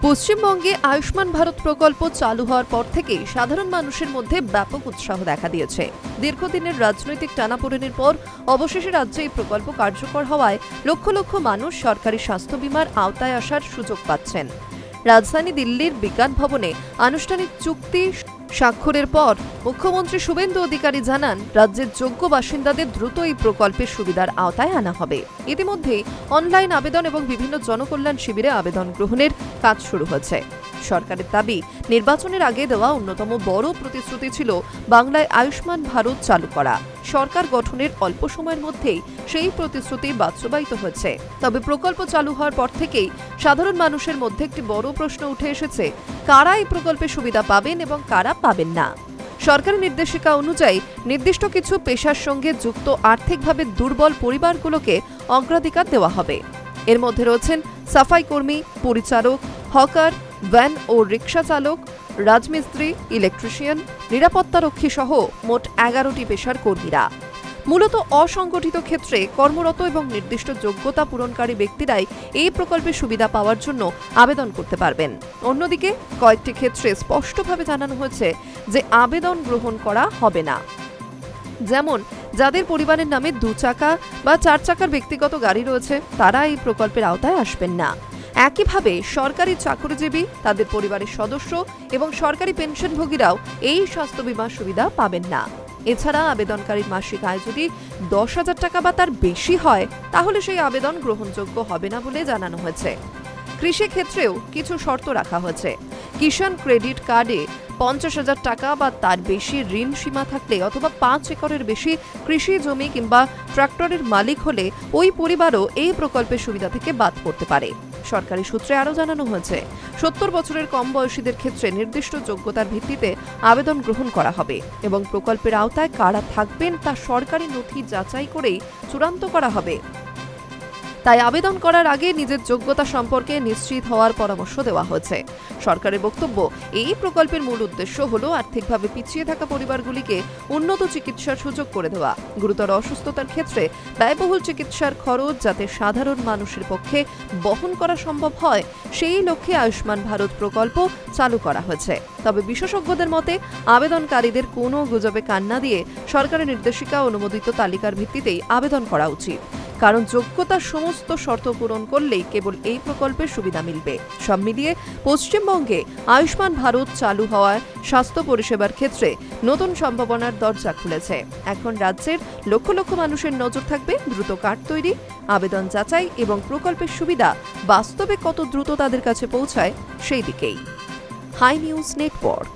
পশ্চিমবঙ্গে আয়ুষ্মান ভারত প্রকল্প চালু হওয়ার পর থেকেই সাধারণ মানুষের মধ্যে ব্যাপক উৎসাহ দেখা দিয়েছে। দীর্ঘদিনের রাজনৈতিক টানাপোড়েনের পর অবশেষে রাজ্যে এই প্রকল্প কার্যকর হওয়ায় লক্ষ লক্ষ মানুষ সরকারি স্বাস্থ্য বীমার আওতায় আসার সুযোগ পাচ্ছেন। রাজধানী দিল্লির বিজ্ঞান ভবনে আনুষ্ঠানিক চুক্তি স্বাক্ষরের পর মুখ্যমন্ত্রী শুভেন্দু অধিকারী জানান, রাজ্যের যোগ্য বাসিন্দাদের দ্রুত এই প্রকল্পের সুবিধার আওতায় আনা হবে। ইতিমধ্যেই অনলাইন আবেদন এবং বিভিন্ন জনকল্যাণ শিবিরে আবেদন গ্রহণের কাজ শুরু হয়েছে। সরকারের দাবি, নির্বাচনের আগে দেওয়া অন্যতম বড় প্রতিশ্রুতি ছিল বাংলায় আয়ুষ্মান ভারত চালু করা। সরকার গঠনের অল্প সময়ের মধ্যেই সেই প্রতিশ্রুতি বাস্তবায়িত হয়েছে। তবে প্রকল্প চালু হওয়ার পর থেকেই সাধারণ মানুষের মধ্যে একটি বড় প্রশ্ন উঠে এসেছে, কারা এই প্রকল্পের সুবিধা পাবেন এবং কারা পাবেন না। সরকারি নির্দেশিকা অনুযায়ী নির্দিষ্ট কিছু পেশার সঙ্গে যুক্ত আর্থিকভাবে দুর্বল পরিবারগুলোকে অগ্রাধিকার দেওয়া হবে। এর মধ্যে রয়েছেন সাফাই কর্মী, পরিচারক, হকার, ভ্যান ও রিকশা চালক, রাজমিস্ত্রি, ইলেকট্রিশিয়ান, নিরাপত্তারক্ষী সহ মোট 11টি পেশার কর্মীরা। মূলত অসংগঠিত ক্ষেত্রে কর্মরত এবং নির্দিষ্ট যোগ্যতা পূরণকারী ব্যক্তিরাই এই প্রকল্পের সুবিধা পাওয়ার জন্য আবেদন করতে পারবেন। অন্যদিকে কয়েকটি ক্ষেত্রে স্পষ্টভাবে জানানো হয়েছে যে আবেদন গ্রহণ করা হবে না। যেমন, যাদের পরিবারের নামে 2 চাকা বা 4 চাকার ব্যক্তিগত গাড়ি রয়েছে, তারা এই প্রকল্পের আওতায় আসবেন না। একইভাবে সরকারি চাকরিজীবী, তাদের পরিবারের সদস্য এবং সরকারি পেনশনভোগীরাও এই স্বাস্থ্য বীমা সুবিধা পাবেন না। এছাড়া আবেদনকারীর মাসিক আয় যদি 10,000 টাকা বা তার বেশি হয়, তাহলে সেই আবেদন গ্রহণযোগ্য হবে না বলে জানানো হয়েছে। কৃষি ক্ষেত্রেও কিছু শর্ত রাখা হয়েছে। কিষাণ ক্রেডিট কার্ডে 50,000 টাকা বা তার বেশি ঋণ সীমা থাকলে অথবা 5 একরের বেশি কৃষি জমি কিংবা ট্রাক্টরের মালিক হলে ওই পরিবারও এই প্রকল্পের সুবিধা থেকে বাদ পড়তে পারে। সরকারি সূত্রে আরও জানানো হয়েছে, 70 বছরের কম বয়সীদের ক্ষেত্রে নির্দিষ্ট যোগ্যতার ভিত্তিতে আবেদন গ্রহণ করা হবে এবং প্রকল্পের আওতায় কারা থাকবেন তা সরকারি নথি যাচাই করেই চূড়ান্ত করা হবে। তাই আবেদন করার আগে নিজের যোগ্যতা সম্পর্কে নিশ্চিত হওয়ার পরামর্শ দেওয়া হয়েছে। সরকারের বক্তব্য, এই প্রকল্পের মূল উদ্দেশ্য হল আর্থিকভাবে পিছিয়ে থাকা পরিবারগুলিকে উন্নত চিকিৎসার সুযোগ করে দেওয়া। গুরুতর অসুস্থতার ক্ষেত্রে ব্যয়বহুল চিকিৎসার খরচ যাতে সাধারণ মানুষের পক্ষে বহন করা সম্ভব হয়, সেই লক্ষ্যে আয়ুষ্মান ভারত প্রকল্প চালু করা হয়েছে। তবে বিশেষজ্ঞদের মতে, আবেদনকারীদের কোনো গুজবে কান না দিয়ে সরকারের নির্দেশিকা অনুমোদিত তালিকার ভিত্তিতেই আবেদন করা উচিত। কারণ যোগ্যতার সমস্ত শর্ত পূরণ করলেই কেবল এই প্রকল্পের সুবিধা মিলবে। সব মিলিয়ে পশ্চিমবঙ্গে আয়ুষ্মান ভারত চালু হওয়ায় স্বাস্থ্য পরিষেবার ক্ষেত্রে নতুন সম্ভাবনার দরজা খুলেছে। এখন রাজ্যের লক্ষ লক্ষ মানুষের নজর থাকবে দ্রুত কার্ড তৈরি, আবেদন যাচাই এবং প্রকল্পের সুবিধা বাস্তবে কত দ্রুত তাদের কাছে পৌঁছায় সেই দিকেই। Hi news network.